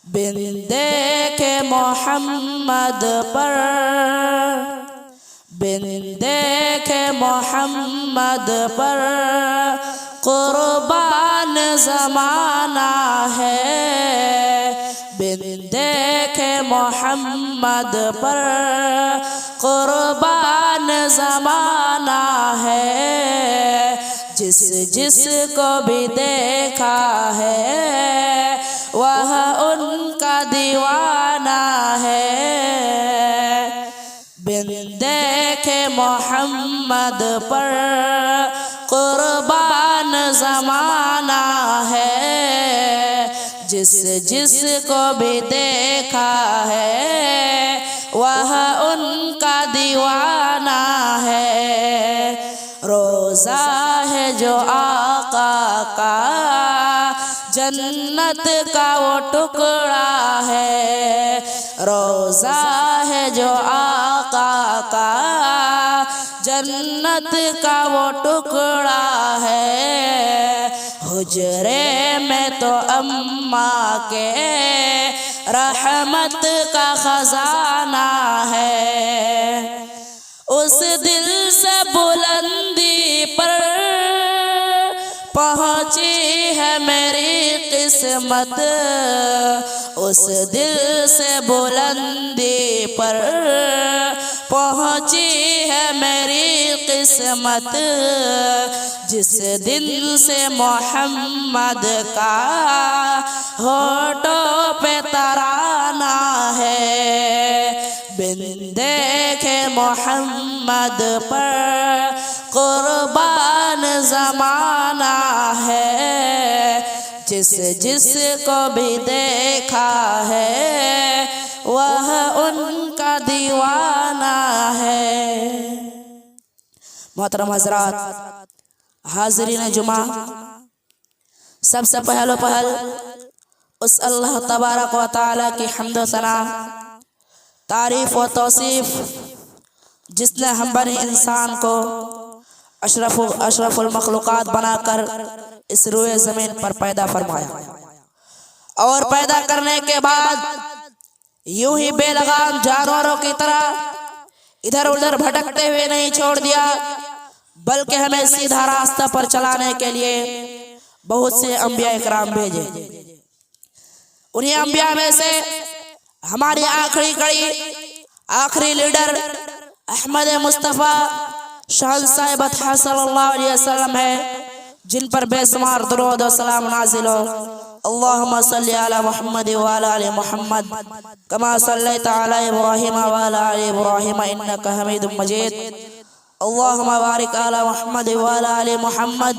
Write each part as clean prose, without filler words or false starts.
बिन देखे मोहम्मद पर, बिन देखे मोहम्मद पर कुर्बान ज़माना है। बिन देखे मोहम्मद पर कुर्बान ज़माना है। जिस जिस को भी देखा है वह उनका दीवाना है। बिन देखे मोहम्मद पर कुर्बान ज़माना है। जिस जिस को भी देखा है वह उनका दीवाना है। रोज़ा है जो आका का जन्नत का वो टुकड़ा है। रोज़ा है जो आका का जन्नत का वो टुकड़ा है। हुजरे में तो अम्मा के रहमत का खजाना है। उस दिल से बुलंदी पर पहुँची है मेरी किस्मत। उस दिल से बुलंदी पर पहुँची है मेरी किस्मत। जिस दिन से मोहम्मद का होठों पे तराना है। बिन देखे मोहम्मद पर कुर्बान ज़माना है। जिस जिस को भी देखा है वह उनका दीवाना है। मोहतरम हज़रात, हाज़रीन जुमा, सबसे पहलो पहल उस अल्लाह तबारक व तआला की हम्द व सना, तारीफ़ व तौसीफ़ जिसने हम बने इंसान को अशरफुल मखलूक़ात बनाकर इस रूए ज़मीन पर पैदा फरमाया और पैदा करने के बाद यूं ही बेलगाम जानवरों की तरह इधर उधर भटकते हुए नहीं छोड़ दिया, बल्कि हमें सीधा रास्ता पर चलाने के लिए बहुत से अंबिया इकराम भेजे। उन्हीं अंबिया में से हमारी आखिरी कड़ी, आखिरी लीडर अहमद मुस्तफ़ा शहंशाह बतहा सल्लल्लाहु अलैहि वसल्लम है, जिन पर बेशुमार दुरूद व सलाम नाज़िल हो। अल्लाहुम्मा सल्ली अला मुहम्मद व अला आलि मुहम्मद कमा सल्लैता अला इब्राहीम व अला आलि इब्राहीम इन्नका हमीदुम मजीद। अल्लाहुम्मा बारिक अला मुहम्मद व अला आलि मुहम्मद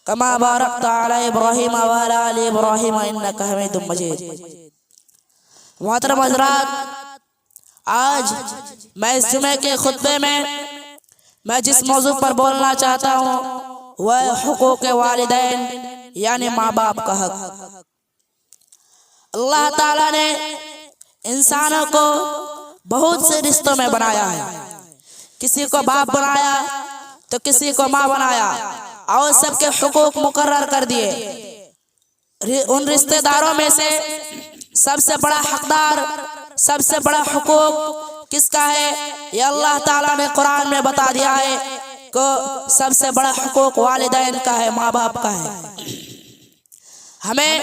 कमा बारकता अला इब्राहीम व अला आलि इब्राहीम इन्नका हमीदुम मजीद। मोहतरम हज़रात, आज मैं इस जुमे के खुतबे में मैं जिस मौजू पर बोलना चाहता हूँ वह हुकूक़ वालिदैन यानी माँ बाप का हक। अल्लाह ताला ने इंसानों को बहुत से रिश्तों में बनाया है। किसी को बाप बनाया तो किसी को माँ बनाया और सबके हुकूक मुकर्रर कर दिए। उन रिश्तेदारों में से सबसे बड़ा हकदार, सबसे बड़ा हुकूक किसका है? ये अल्लाह ताला ने कुरान में बता दिया है कि सबसे बड़ा हुकूक वालिदैन का है, माँ बाप का है। हमें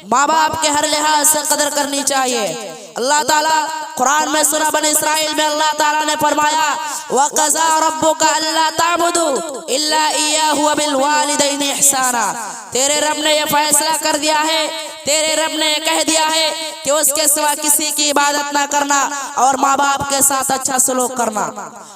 माँ बाप के हर लिहाज से कदर करनी चाहिए। अल्लाह ताला कुरान में सूरह बनी इसराइल में अल्लाह ताला ने फरमाया वक़ज़ा रब्बुका अल्ला ताबुदू इल्ला इय्याहु व बिल वालिदैनि इहसाना। तेरे रब ने यह फैसला कर दिया है, तेरे रब ने कह दिया है कि उसके सिवा किसी की इबादत ना करना और माँ बाप के साथ अच्छा सलूक करना,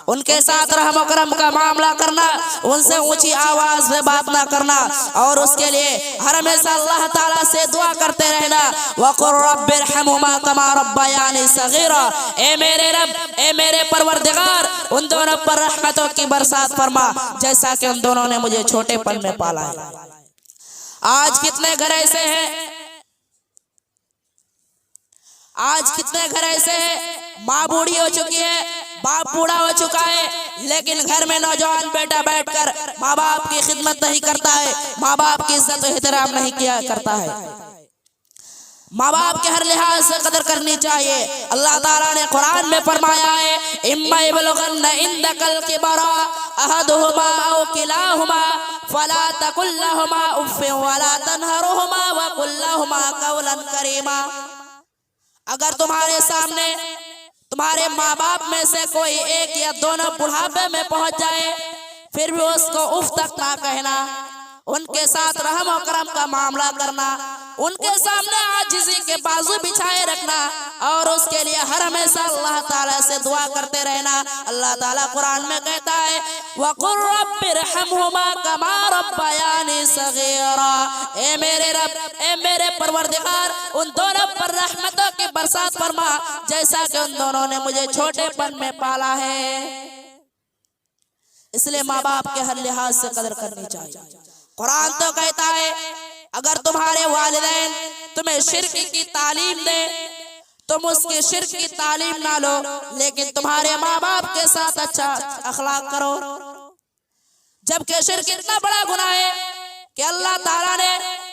उनके साथ रहम करम का मामला करना, उनसे ऊंची आवाज में बात ना करना और उसके लिए हर हमेशा अल्लाह ताला से दुआ करते रहना। वक़ुर रब्बिरहमुमा कमा रब्बयानी सगीरा। ए मेरे रब, ए मेरे परवरदिगार, उन दोनों पर रहमतों की बरसात फरमा जैसा कि उन दोनों ने मुझे छोटेपन में पाला है। आज कितने घर ऐसे हैं, आज कितने घर ऐसे हैं, माँ बूढ़ी हो चुकी है, बाप बूढ़ा हो चुका है, लेकिन घर में नौजवान बेटा बैठकर माँ बाप की खिदमत नहीं करता है, माँ बाप की इज्जत और एहतराम नहीं किया करता है। माँ बाप के हर लिहाज से कदर करनी चाहिए। अल्लाह ताला ने कुरान में फरमाया है, इम्मा यबलुगन्ना इंदकल किबरा अहदुहुमा औ किलाहुमा फला तकुल लहुमा उफ़्फ़िन वला तनहरुहुमा वकुल लहुमा कौलन करीमा। अगर तुम्हारे सामने तुम्हारे माँ बाप में से कोई एक या दोनों बुढ़ापे में पहुंच जाए, फिर भी उसको उफ तक ना कहना, उनके साथ रहम और करम का मामला करना, उनके सामने आजिज़ी के बाजू बिछाए रखना और उसके लिए हर हमेशा अल्लाह ताला से दुआ करते रहना। अल्लाह ताला कुरान में कहता है, वक़ुल रब्बिरहमहुमा कमा रब्बयानी सगीरा। ए मेरे रब, ए मेरे परवरदिगार, उन दोनों पर रहमतों की बरसात फरमा जैसा कि उन दोनों ने मुझे छोटेपन में पाला है। इसलिए माँ बाप के हर लिहाज से कदर करनी चाहिए। कुरान तो कहता है, अगर तुम्हारे वालिदैन तुम्हें शिर्क की तालीम दे, तुम उसके शिर्क की तालीम ना लो, लेकिन तुम्हारे माँ बाप के साथ अच्छा अखलाक करो। जबकि शिर्क इतना बड़ा गुनाह है कि अल्लाह ताला ने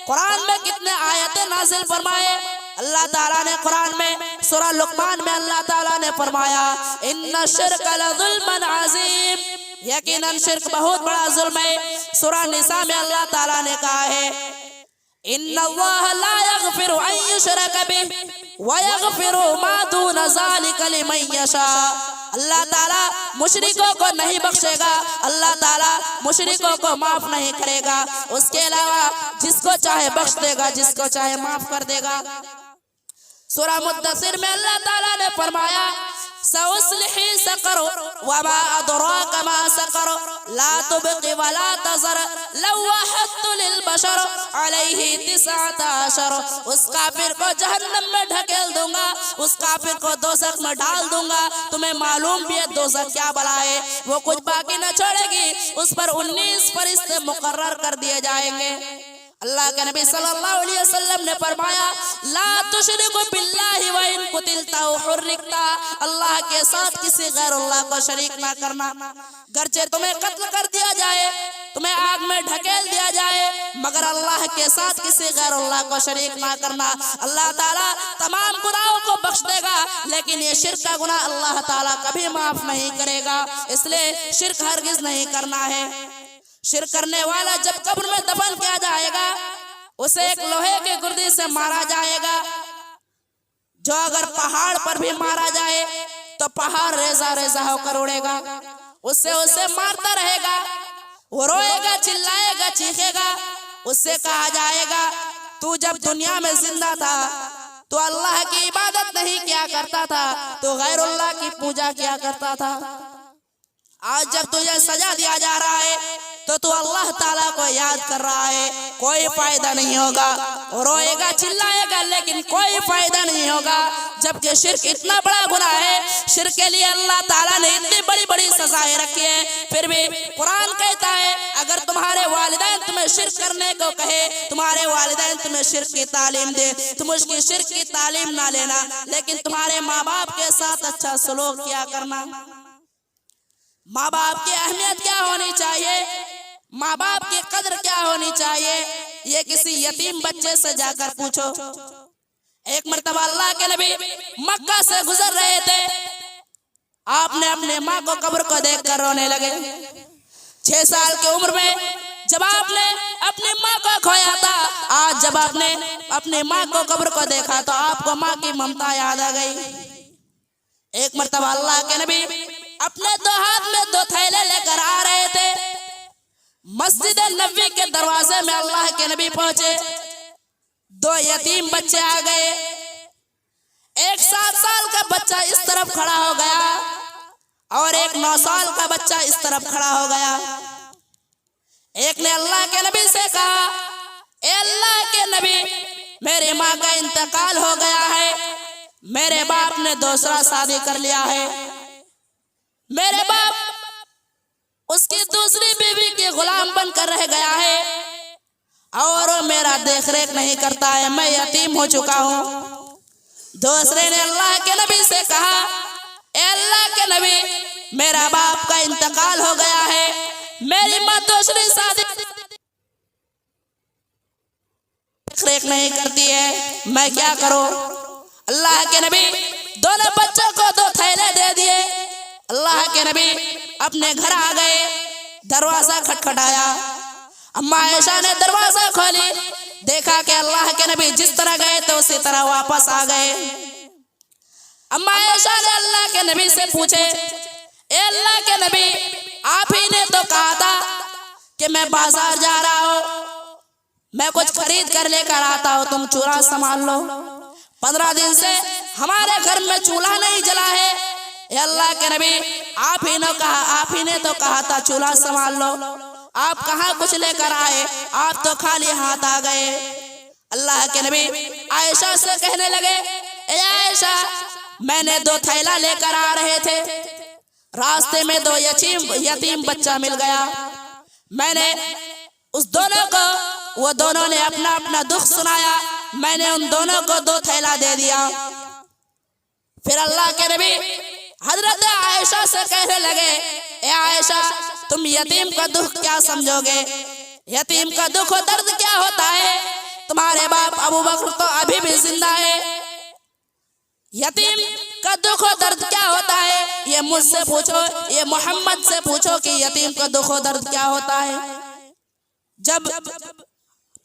कुरान में कितने आयतें नाज़िल फरमाए। अल्लाह ताला ने कुरान में सूरह लुक़मान में अल्लाह ताला ने फरमाया, इन्ना शिर्क लज़ुल्मुन अज़ीम, यकीनन शिर्क बहुत बड़ा जुल्म है। सूरह निसा में अल्लाह ताला ने कहा है, इन्नल्लाह ला यग़फ़िरु अन युशरक बिही व यग़फ़िरु मा दून ज़ालिका लिमन यशा। अल्लाह ताला मुशरिकों को नहीं बख्शेगा, अल्लाह ताला मुशरिकों को माफ नहीं करेगा, उसके अलावा जिसको चाहे बख्श देगा, जिसको चाहे माफ कर देगा। सूरह मुद्दसिर में अल्लाह ताला ने फरमाया, सउस्लिही सक़र वमा अदराका मा सक़र ला तुबक़ी वला तज़र लव्वाहतु लिलबशर अलैहि तिसअत अशर। उस काफिर को जहन्नम में ढकेल दूंगा, उस काफिर को दोज़ख में डाल दूंगा। तुम्हें मालूम भी है दोज़ख क्या बला है, वो कुछ बाकी न छोड़ेगी, उस पर 19 फरिश्ते मुकर्रर कर दिए जाएंगे। अल्लाह के नबी सल्लल्लाहु अलैहि वसल्लम ने फरमाया, ला तुशरिकु बिल्लाहि व इन कुतिलता व हुर्रिकता। अल्लाह के साथ किसी गैरुल्लाह को शरीक ना करना। गर्चे तुम्हें कत्ल कर दिया जाए, तुम्हें आग में ढकेल दिया जाए, मगर अल्लाह के साथ किसी गैरुल्लाह को शरीक ना करना। अल्लाह ताला तमाम गुनाहों को बख्श देगा, लेकिन ये शिर्क का गुनाह अल्लाह ताला कभी माफ नहीं करेगा। इसलिए शिर्क हरगिज नहीं करना है। शिर्क करने वाला जब कब्र में दफन किया जाएगा, उसे एक लोहे के गुर्दे से मारा जाएगा। जो अगर पहाड़ पर भी मारा जाए तो पहाड़ रेजा रेजा होकर उड़ेगा, उससे उसे मारता रहेगा, वो रोएगा, चिल्लाएगा, चीखेगा। उससे कहा जाएगा, तू जब दुनिया में जिंदा था तो अल्लाह की इबादत नहीं किया करता था, तो गैरुल्लाह की पूजा किया करता था। आज जब तुझे सजा दिया जा रहा है तो तू अल्लाह ताला को याद कर रहा है, कोई फायदा नहीं होगा। रोएगा, चिल्लाएगा, लेकिन कोई फायदा नहीं होगा। जबकि शिर्क इतना बड़ा गुनाह है, शिर्क के लिए अल्लाह ताला ने इतनी बड़ी बड़ी सजाएं रखी है, फिर भी कुरान कहता है, अगर तुम्हारे वालिदैन तुम्हें शिर्क करने को कहे, तुम्हारे वालिदैन तुम्हें शिर्क की तालीम दे, तुम उसकी शिर्क की तालीम ना लेना, लेकिन तुम्हारे माँ बाप के साथ अच्छा सलूक किया करना। माँ बाप की अहमियत क्या होनी चाहिए, माँ बाप की कदर क्या होनी चाहिए, ये किसी यतीम बच्चे से जाकर पूछो। एक मर्तबा अल्लाह के नबी मक्का से गुजर रहे थे, आपने अपने माँ को कब्र को देखकर रोने लगे। 6 साल की उम्र में जब आपने अपनी माँ को खोया था, आज जब आपने अपनी माँ को कब्र को देखा तो आपको माँ की ममता याद आ गई। एक मर्तबा अल्लाह के नबी अपने 2 हाथ में 2 थैले लेकर आ रहे थे। मस्जिद नबी के दरवाजे में अल्लाह के नबी पहुंचे, 2 यतीम बच्चे आ गए। एक 7 साल का बच्चा इस तरफ खड़ा हो गया और एक 9 साल का बच्चा इस तरफ खड़ा हो गया। एक ने अल्लाह के नबी से कहा, ए अल्लाह के नबी, मेरी माँ का इंतकाल हो गया है, मेरे बाप ने दूसरा शादी कर लिया है, मेरे बाप उसकी दूसरी बीवी के गुलाम बनकर रह गया है और वो मेरा देख रेख नहीं करता है, मैं यतीम हो चुका हूँ। दूसरे ने अल्लाह के नबी से कहा, ए अल्लाह के नबी, मेरा बाप का इंतकाल हो गया है, मेरी माँ दूसरी शादी देख नहीं करती है, मैं क्या करूं। अल्लाह के नबी दोनों बच्चों को 2 थैले दे दिए। अल्लाह के नबी अपने घर आ गए, दरवाजा खटखटाया। अम्मा आयशा ने दरवाजा खोली, देखा कि अल्लाह के नबी जिस तरह गए थे उसी तरह वापस आ गए। अम्मा आयशा ने अल्लाह के नबी से पूछे, ए अल्लाह के नबी, आप ही ने तो कहा था कि मैं बाजार जा रहा हूँ, मैं कुछ खरीद कर लेकर आता हूँ, तुम चूल्हा संभाल लो। 15 दिन से हमारे घर में चूल्हा नहीं जला है। ए अल्लाह के नबी, आप ही ने तो कहा था चूल्हा संभाल लो, आप कहाँ कुछ लेकर आए, आप तो खाली हाथ आ गए। अल्लाह के नबी आयशा से कहने लगे, ए आयशा, मैंने 2 थैला लेकर आ रहे थे, रास्ते में 2 यतीम बच्चा मिल गया। मैंने उस दोनों को, वो दोनों ने अपना अपना दुख सुनाया, मैंने उन दोनों को 2 थैला दे दिया। फिर अल्लाह के नबी हजरत आयशा से कहने लगे, ए आयशा, तुम यतीम का दुख क्या समझोगे, यतीम का दुख और दर्द क्या होता है। तुम्हारे बाप अबू बकर तो अभी भी जिंदा है, यतीम का दुख और दर्द क्या होता है ये मुझसे पूछो, ये मोहम्मद से पूछो कि यतीम का दुख और दर्द क्या होता है।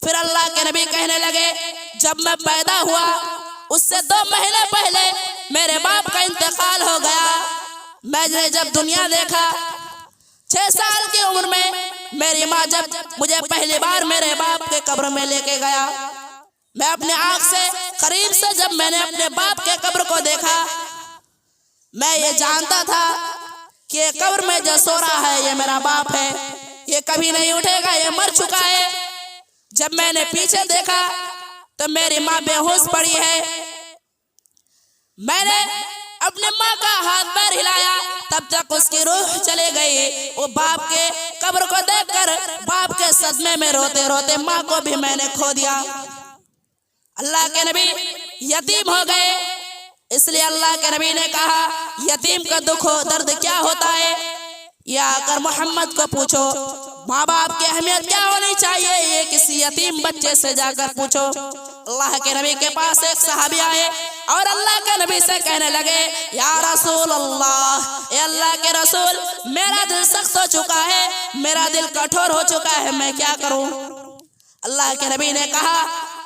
फिर अल्लाह के नबी कहने लगे, जब मैं पैदा हुआ उससे 2 महीने पहले मेरे बाप का इंतकाल हो गया। मैंने जब दुनिया देखा 6 साल की उम्र में, मेरी माँ जब मुझे पहली बार मेरे बाप के कब्र में लेके गया, मैं अपने आँख से करीब से जब मैंने अपने बाप के कब्र को देखा, मैं ये जानता था कि ये कब्र में जो सो रहा है ये मेरा बाप है, ये कभी नहीं उठेगा, ये मर चुका है। जब मैंने पीछे देखा तो मेरी माँ बेहोश पड़ी है। मैंने अपने माँ का हाथ पैर हिलाया, तब तक उसकी रूह चले गई। वो बाप के कब्र को देखकर बाप के सदमे में रोते रोते माँ को भी मैंने खो दिया। अल्लाह के नबी यतीम हो गए, इसलिए अल्लाह के नबी ने कहा, यतीम का दुख दर्द क्या होता है, या आकर मोहम्मद को पूछो, माँ बाप की अहमियत क्या होनी चाहिए, ये किसी यतीम बच्चे से जाकर पूछो। अल्लाह के नबी के पास एक सहाबी आए और अल्लाह के नबी से कहने लगे, या रसूल अल्लाह, ए अल्लाह के रसूल, मेरा दिल सख्त हो चुका है, मेरा दिल कठोर हो चुका है, मैं क्या करूं। अल्लाह के नबी ने कहा,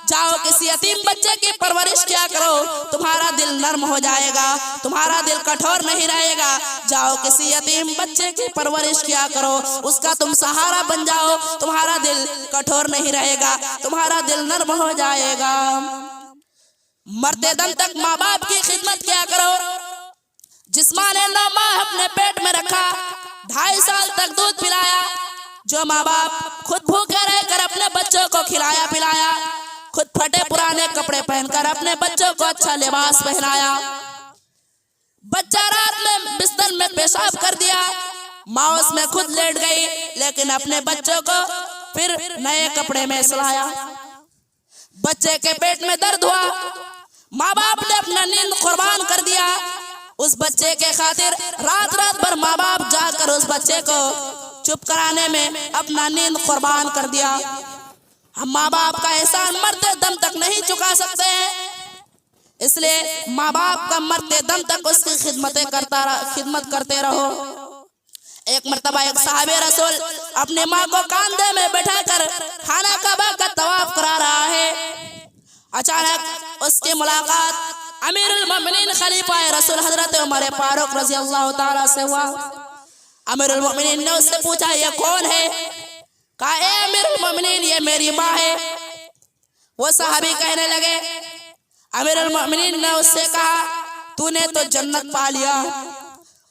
जाओ किसी यतीम बच्चे की परवरिश क्या करो, तुम्हारा दिल नर्म हो जाएगा, तुम्हारा दिल कठोर नहीं रहेगा। जाओ किसी यतीम बच्चे की परवरिश क्या करो, उसका तुम सहारा बन जाओ, तुम्हारा दिल कठोर नहीं रहेगा, तुम्हारा दिल नर्म हो जाएगा। मरते दम तक माँ बाप की खिदमत क्या करो। जिस माँ ने 9 माह अपने पेट में रखा, 2.5 साल तक दूध पिलाया, जो माँ बाप खुद भूखे रहकर अपने बच्चों को खिलाया पिलाया, खुद फटे पुराने कपड़े पहनकर अपने बच्चों को अच्छा लिबास पहनाया, बच्चा रात में बिस्तर में पेशाब कर दिया, माँ उसमें खुद लेट गई, लेकिन अपने बच्चों को फिर नए कपड़े में सुलाया। बच्चे के पेट में दर्द हुआ, माँ बाप ने अपना नींद कुर्बान कर दिया, उस बच्चे के खातिर रात रात भर माँ बाप जाकर उस बच्चे को चुप कराने में अपना नींद कुर्बान कर दिया। हम माँ बाप का एहसान मरते दम तक नहीं चुका सकते हैं, इसलिए माँ बाप का मरते दम तक उसकी खिदमत करते रहो। एक मर्तबा एक साहिबे रसूल अपने माँ को कांधे में बैठाकर खाना काबा का तवाफ करा रहा है। अचानक उसकी मुलाकात अमीरुल मोमिनीन खलीफा रसूल हजरत उमर फारूक रज़ी अल्लाह ताला से हुआ। अमीरुल मोमिनीन ने उससे पूछा, ये कौन है? कहा, ए अमीरुल मोमिनीन, ये मेरी माँ है। वो सहाबी कहने लगे, अमीरुल मोमिनीन ने उससे कहा, तूने तो जन्नत पा लिया।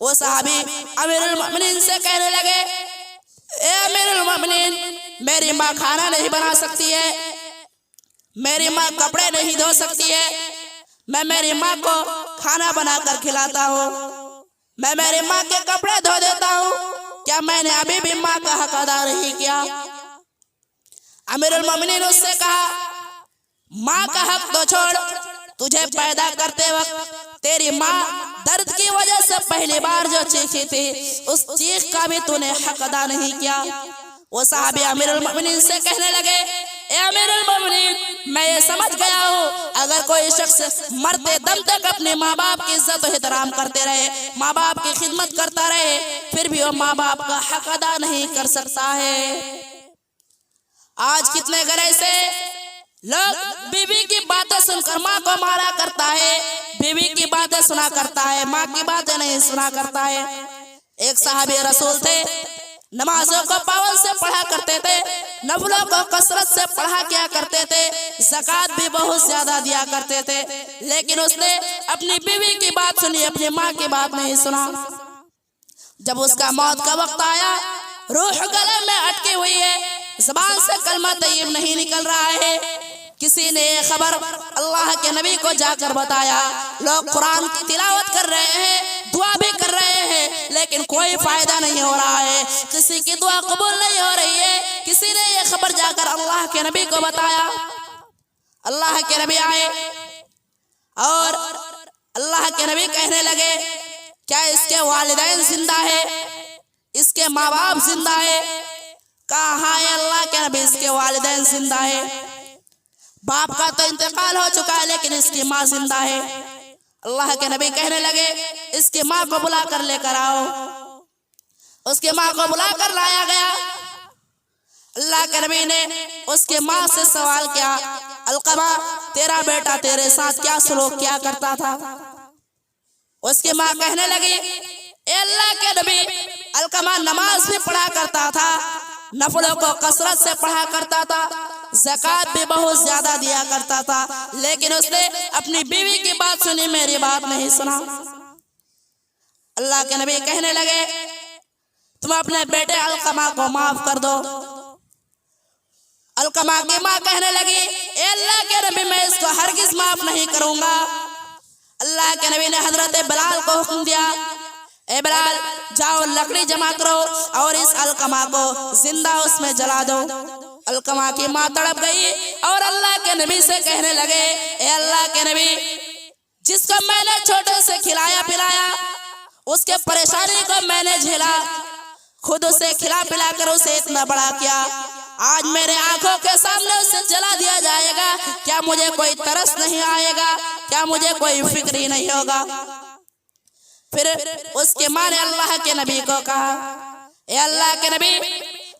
वो सहाबी अमीरुल मोमिनीन से कहने लगे, ए अमीरुल मोमिनीन, मेरी माँ खाना नहीं बना सकती है, मेरी माँ कपड़े नहीं धो सकती है, मैं मेरी माँ को खाना बनाकर खिलाता हूँ, मैं मेरी माँ के कपड़े धो देता हूँ, क्या मैंने अभी भी माँ का हक अदा नहीं किया? अमीरुल मोमिनीन उससे कहा, माँ का हक तो छोड़, तुझे पैदा करते वक्त तेरी माँ दर्द की वजह से पहली बार जो चीखी थी, उस चीख का भी तूने हक अदा नहीं किया। वो साहबी अमीरुल मोमिनीन से कहने लगे, ए अमीरुल मोमिनीन, मैं ये समझ गया हूँ अगर कोई शख्स मरते दम तक अपने माँ बाप की इज्जत और एहतराम करते रहे, माँ बाप की खिदमत करता रहे, फिर भी वो माँ बाप का हक अदा नहीं कर सकता है। आज कितने घर ऐसे लोग बीवी की बातें सुनकर माँ को मारा करता है, बीवी की बातें सुना करता है, माँ की बातें नहीं सुना करता है। एक साहबी रसूल थे, नमाजों को पाबंद से पढ़ा करते थे, नफलों को कसरत से पढ़ा किया करते थे, ज़कात भी बहुत ज्यादा दिया करते थे, लेकिन उसने अपनी बीवी की बात सुनी, अपनी माँ की बात नहीं सुना। जब उसका मौत का वक्त आया, रूह गले में अटकी हुई है, ज़बान से कलमा तय्यब नहीं निकल रहा है, किसी ने ये खबर अल्लाह के नबी को जाकर बताया। लोग कुरान की तिलावत कर रहे हैं, दुआ भी कर रहे हैं, लेकिन कोई फायदा नहीं हो रहा है, किसी की दुआ कबूल नहीं हो रही है। किसी ने ये खबर जाकर अल्लाह के नबी को बताया। अल्लाह के नबी आए और अल्लाह के नबी कहने लगे, क्या इसके वालिदैन जिंदा है, इसके माँ बाप जिंदा है? कहा हाँ है अल्लाह के नबी, इसके वालिदैन जिंदा है, बाप का तो इंतकाल हो चुका है, लेकिन इसकी माँ जिंदा है। अल्लाह के नबी कहने लगे, इसकी माँ को बुला कर लेकर आओ। उसकी माँ को बुला कर लाया गया। अल्लाह के नबी ने उसके माँ से सवाल किया, अलकमा, तेरा बेटा तेरे साथ क्या सलूक किया करता था? उसकी माँ कहने लगी, ए अल्लाह के नबी, अलकमा नमाज भी पढ़ा करता था, नफलों को कसरत से पढ़ा करता था, ज़कात भी बहुत ज्यादा दिया करता था, लेकिन उसने अपनी बीवी की बात सुनी, मेरी बात नहीं सुना। अल्लाह के नबी कहने लगे, तुम अपने बेटे अलकमा को माफ कर दो। अलकमा की माँ कहने लगी, ए अल्लाह के नबी, मैं इसको हरगिज माफ नहीं करूंगा। अल्लाह के नबी ने हजरत बिलाल को हुक्म दिया, ए बिलाल, जाओ लकड़ी जमा करो और इस अलकमा को जिंदा उसमें जला दो। अलकमा की माँ तड़प गई और अल्लाह के नबी से कहने लगे, ए अल्लाह के नबी, जिसको मैंने छोटे से खिलाया पिलाया, उसके परेशानी को मैंने झेला, खुद उसे खिला पिला कर उसे इतना बड़ा किया, आज मेरे आंखों के सामने उसे जला दिया जाएगा, क्या मुझे कोई तरस नहीं आएगा? क्या मुझे कोई फिक्र ही नहीं होगा? फिर उसके माँ ने अल्लाह के नबी को कहा, ए अल्लाह के नबी,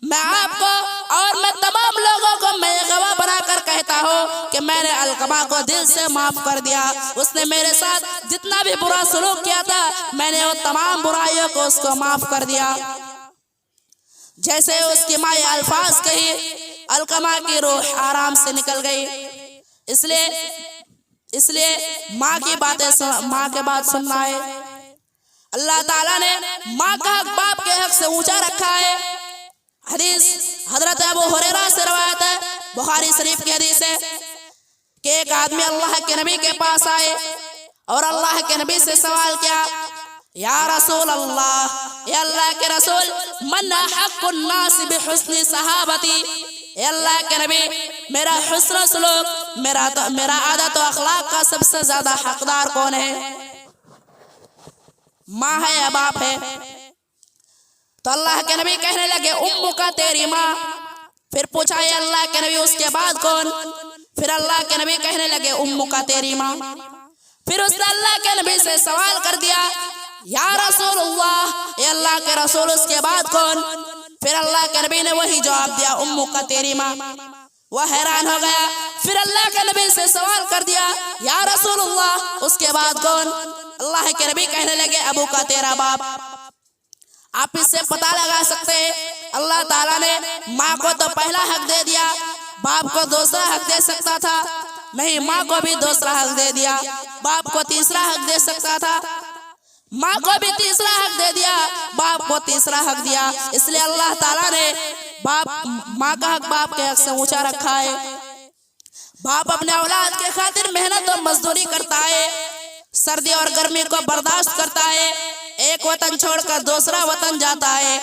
मैं आपको और मैं तमाम लोगों को मैं गवाह बनाकर कहता हूँ कि मैंने अलकमा को दिल से माफ कर दिया। उसने मेरे साथ जितना भी बुरा सलूक किया था, मैंने वो तमाम बुराइयों को उसको माफ कर दिया। जैसे उसकी माँ ये अल्फाज कही, अलकमा की रूह आराम से निकल गई। इसलिए माँ की बात सुनना है। अल्लाह ताला ने माँ का हक बाप के हक से ऊंचा रखा है। हदीस हजरत अबू हुरैरा से रवायत है, बुखारी शरीफ की हदीस है कि एक आदमी अल्लाह के नबी के पास आए और अल्लाह के नबी से सवाल किया, या रसूल अल्लाह, या अल्लाह के रसूल, मन हक़्क़ुन नास बिहुस्नि सहाबती, या अल्लाह के नबी, मेरा हुस्न सलूक, मेरा आदत और अखलाक का सबसे ज्यादा हकदार कौन है? माँ है या बाप है? तो अल्लाह के नबी कहने लगे, उम्मु का, तेरी माँ। फिर पूछा, ये अल्लाह के नबी, उसके बाद कौन? फिर अल्लाह के नबी कहने लगे, उम्मु का, तेरी माँ। फिर उसने अल्लाह के नबी से सवाल कर दिया, या रसूलुल्लाह, ये अल्लाह के रसूल, उसके बाद कौन? फिर अल्लाह के नबी ने वही जवाब दिया, उम्मु का, तेरी माँ। वह हैरान हो गया। फिर अल्लाह के नबी से सवाल कर दिया, या रसूलुल्लाह, उसके बाद कौन? अल्लाह के नबी कहने लगे, अबू का, तेरा बाप। आप इससे पता लगा सकते हैं, अल्लाह ताला ने माँ को तो पहला हक दे दिया, बाप को दूसरा हक दे सकता था नहीं, माँ को भी दूसरा हक दे दिया, बाप को तीसरा हक दे सकता था, माँ को भी तीसरा हक दे दिया, बाप को तीसरा हक दिया। इसलिए अल्लाह ताला ने माँ का हक बाप के हक से ऊंचा रखा है। बाप अपने औलाद के खातिर मेहनत और मजदूरी करता है, सर्दी और गर्मी को बर्दाश्त करता है, एक वतन छोड़कर दूसरा वतन जाता है,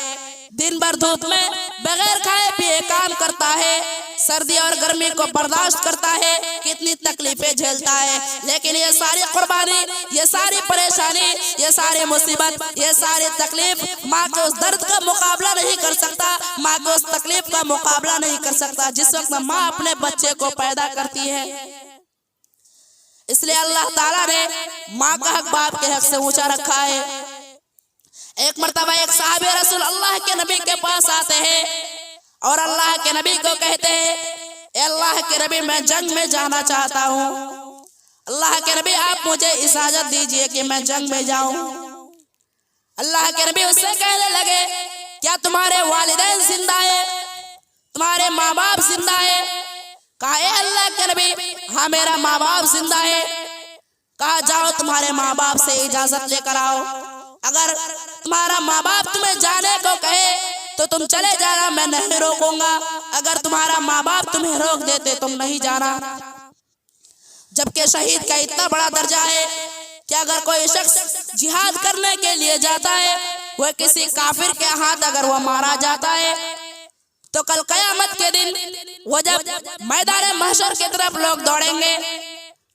दिन भर धूप में बगैर खाए पिए काम करता है, सर्दी और गर्मी को बर्दाश्त करता है, कितनी तकलीफें झेलता है, लेकिन ये सारी कुर्बानी, ये सारी परेशानी, ये सारी मुसीबत, ये सारी तकलीफ माँ के उस दर्द का मुकाबला नहीं कर सकता, माँ के उस तकलीफ का मुकाबला नहीं कर सकता जिस वक्त माँ अपने बच्चे को पैदा करती है। इसलिए अल्लाह ताला ने माँ का हक बाप के हक से ऊंचा रखा है। एक मर्तबा एक साहबे रसूल अल्लाह के नबी के पास आते हैं और अल्लाह के नबी को कहते हैं, अल्लाह के नबी मैं जंग में जाना चाहता हूँ, अल्लाह के नबी आप मुझे इजाजत दीजिए कि मैं जंग में जाऊं। अल्लाह के नबी उससे कहने लगे, क्या तुम्हारे वालिदैन जिंदा है, तुम्हारे माँ बाप जिंदा है? कहा अल्लाह के नबी हाँ मेरा माँ बाप जिंदा है। कहा जाओ तुम्हारे माँ बाप से इजाजत लेकर आओ, अगर तुम्हारा माँ बाप तुम्हें जाने को कहे तो तुम चले जाना, मैं नहीं रोकूंगा, अगर तुम्हारा माँ बाप तुम्हें रोक देते तुम नहीं जाना। जबकि शहीद का इतना बड़ा दर्जा है कि अगर कोई शख्स जिहाद करने के लिए जाता है, वह किसी काफिर के हाथ अगर वह मारा जाता है तो कल कयामत के दिन वो जब मैदान महशर की तरफ लोग दौड़ेंगे,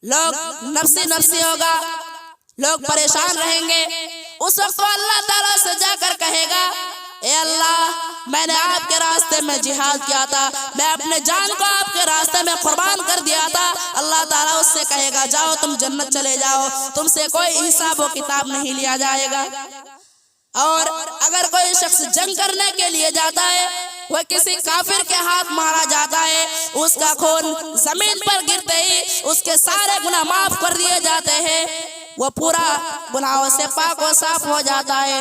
लोग नफ्सी नफ्सी होगा, लोग परेशान रहेंगे, उस वक्त वो अल्लाह ताला से जाकर कहेगा, ए अल्लाह मैंने आपके रास्ते में जिहाद किया था, मैं अपने जान को आपके रास्ते में कुर्बान कर दिया था। अल्लाह ताला उससे कहेगा जाओ तुम जन्नत चले जाओ, तुमसे कोई हिसाब व किताब नहीं लिया जाएगा। और अगर कोई शख्स जंग करने के लिए जाता है, वह किसी काफिर के हाथ मारा जाता है, उसका खून जमीन पर गिरते ही उसके सारे गुनाह माफ कर दिए जाते हैं, वह पूरा गुनाहों से पाक व साफ हो जाता है।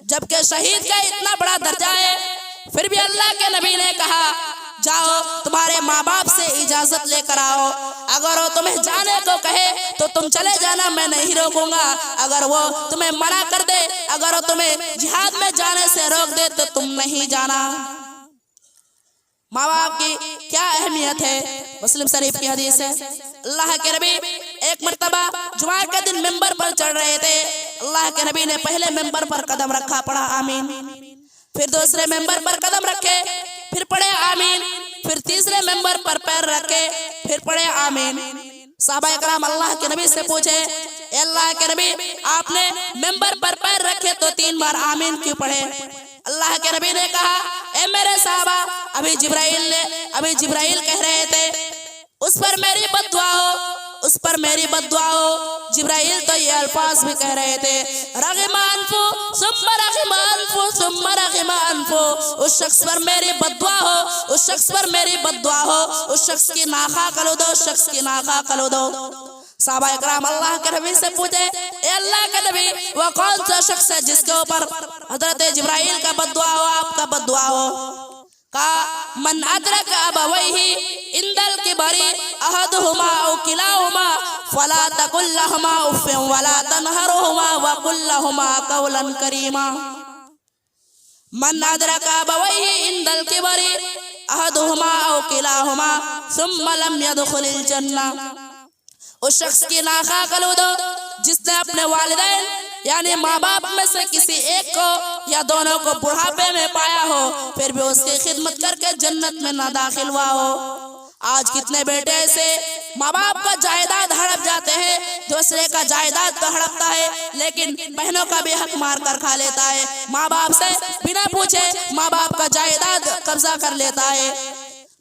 जबकि शहीद का इतना बड़ा दर्जा है, फिर भी अल्लाह के नबी ने कहा जाओ तुम्हारे माँ बाप से इजाजत लेकर आओ, अगर वो तुम्हें जाने को कहे तो तुम चले जाना, मैं नहीं रोकूंगा, अगर वो तुम्हें मना कर दे, अगर वो तुम्हें जिहाद में जाने से रोक दे तो तुम नहीं जाना। माँ बाप की क्या अहमियत है, मुस्लिम शरीफ की हदीस है। अल्लाह के नबी एक मर्तबा जुमा के दिन मिंबर पर चढ़ रहे थे, अल्लाह के नबी ने पहले मिंबर पर कदम रखा, पढ़ा आमीन, फिर दूसरे मेंबर पर कदम रखे, फिर पढ़े आमीन, फिर तीसरे मेंबर पर पैर रखे, फिर पढ़े आमीन। साहबा इकराम अल्लाह के नबी से पूछे, अल्लाह के नबी आपने मेंबर पर पैर रखे तो 3 बार आमीन क्यों पढ़े? अल्लाह के नबी ने कहा, ए मेरे साहबा अभी जिब्राइल कह रहे थे उस पर मेरी बद्दुआ हो, उस पर मेरी बद्दुआ हो। जिब्राइल तो ये अल्फाज भी कह रहे थे, रग़िमानफु सुम्मा रग़िमानफु सुम्मा रग़िमानफु, उस शख्स पर मेरी बद्दुआ हो, उस शख्स पर मेरी बद्दुआ हो, उस शख्स की नाखा कलो दो, उस शख्स की नाखा कलो दो। साहबा इकराम अल्लाह के नबी से पूछे, ए अल्लाह के नबी वो कौन सा शख्स है जिसके ऊपर हजरत जिब्राइल का बद्दुआ हो, आपका बद्दुआ हो? का मन अदरक अबवैहि इंदल किबरी अहदुहुमा औ किलाहुमा फला तकुल लहुमा उफ़्फ़िन वला तनहरुहुमा व कुल लहुमा कौलन करीमा। मन अदरक अबवैहि इंदल किबरी अहदुहुमा औ किलाहुमा सुम्मा लम यदखुलिल जन्नह, उस शख्स की नाखा कलो दो जिसने अपने वालिदैन यानी माँ बाप में से किसी एक को या दोनों को बुढ़ापे में पाया हो, फिर भी उसकी खिदमत करके जन्नत में ना दाखिल हुआ हो। आज कितने बेटे ऐसे माँ बाप का जायदाद हड़प जाते हैं, दूसरे का जायदाद तो हड़पता है लेकिन बहनों का भी हक मार कर खा लेता है, माँ बाप से बिना पूछे माँ बाप का जायदाद कब्जा कर लेता है,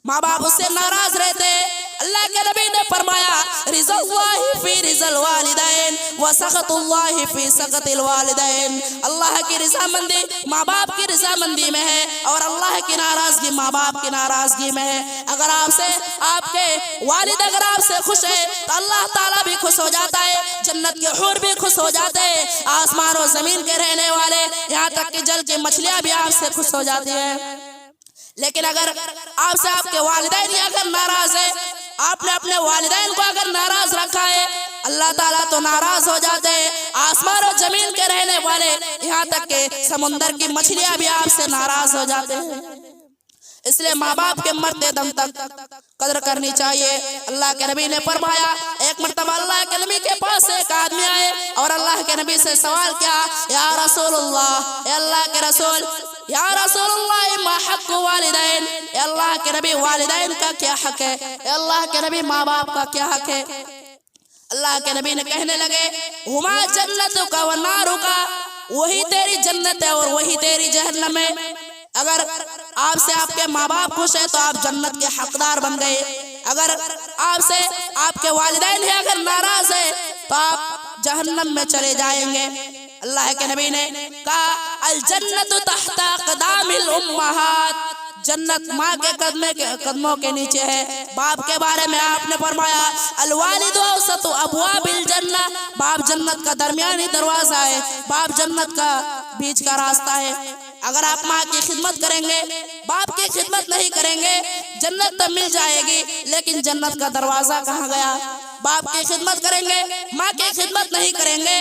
माँ बाप उससे नाराज रहते हैं। अल्लाह के नबी ने फरमाया, रिज़ल्लाहि फी रिज़ल वालिदैन व सख़तुल्लाहि फी सख़तिल वालिदैन, अल्लाह की रज़ामंदी माँ बाप की रज़ामंदी में है और अल्लाह की नाराजगी माँ बाप की नाराजगी में है। अगर आपसे आपके वालिद अगर आपसे खुश है तो अल्लाह ताला भी खुश हो जाता है, जन्नत के हूर भी खुश हो जाते हैं, आसमान और जमीन के रहने वाले यहाँ तक कि जल की मछलियाँ भी आपसे खुश हो जाती है। लेकिन अगर आपसे आपके वालिदैन अगर नाराज है, आपने अपने वालिदैन को अगर नाराज रखा है, अल्लाह ताला तो नाराज हो जाते हैं, आसमान और जमीन के रहने वाले यहाँ तक के समुंदर की मछलियां भी आपसे नाराज हो जाते हैं। इसलिए माँ बाप के मरते दम तक कदर करनी चाहिए। अल्लाह के नबी ने फरमाया, एक मर्तबा अल्लाह के नबी के पास एक आदमी आए और अल्लाह के नबी से सवाल किया, या रसूलुल्लाह, अल्लाह के रसूल, या रसूलुल्लाह मा हक़्क़ु वालिदैन, अल्लाह के नबी वालिदैन का क्या हक है, अल्लाह के नबी माँ बाप का क्या हक है। अल्लाह के नबी ने कहने लगे, हुमा जन्नतुका व नारुका, वही तेरी जन्नत है और वही तेरी जहन्नम है। अगर आपसे आपके माँ बाप खुश है तो आप जन्नत के हकदार बन गए, अगर आपसे आपके वालिदैन है अगर नाराज है तो आप जहन्नम में चले जाएंगे। अल्लाह के नबी ने कहा, अल जन्नतु तहता क़दामिल उम्महात, जन्नत माँ के कदमों के नीचे है। बाप के बारे में आपने फरमाया, अल वालिदु औसतु अबवाबिल जन्नह, बाप जन्नत का दरमियानी दरवाजा है, बाप जन्नत का बीच का रास्ता है। अगर आप माँ की खिदमत करेंगे, बाप की खिदमत नहीं करेंगे, जन्नत तो मिल जाएगी लेकिन जन्नत का दरवाजा कहाँ गया। बाप की खिदमत करेंगे, माँ की खिदमत नहीं करेंगे,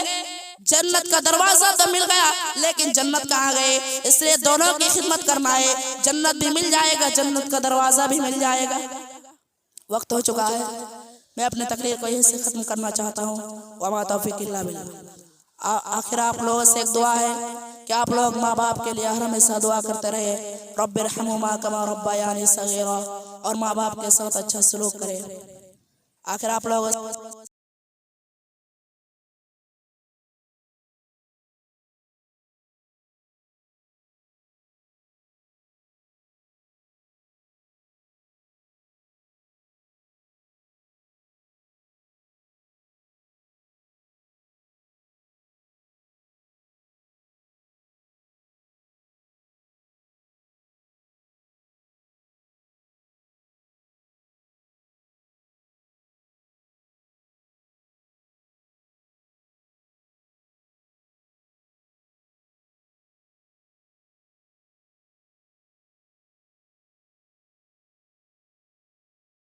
जन्नत का दरवाजा तो मिल गया लेकिन जन्नत कहाँ गए। इसलिए दोनों की खिदमत करना है, जन्नत भी मिल जाएगा, जन्नत का दरवाजा भी मिल जाएगा। वक्त हो चुका है, मैं अपने तकरीर को यहीं से खत्म करना चाहता हूँ। वमा तौफीक इल्ला बिल्लाह। आखिर आप लोगों से एक दुआ है कि आप लोग माँ बाप के लिए हमेशा दुआ करते रहे, रब्बिरहमुमा कमा रब्बयानी सगीरा, और माँ बाप के साथ अच्छा सलूक करें। आखिर आप लोग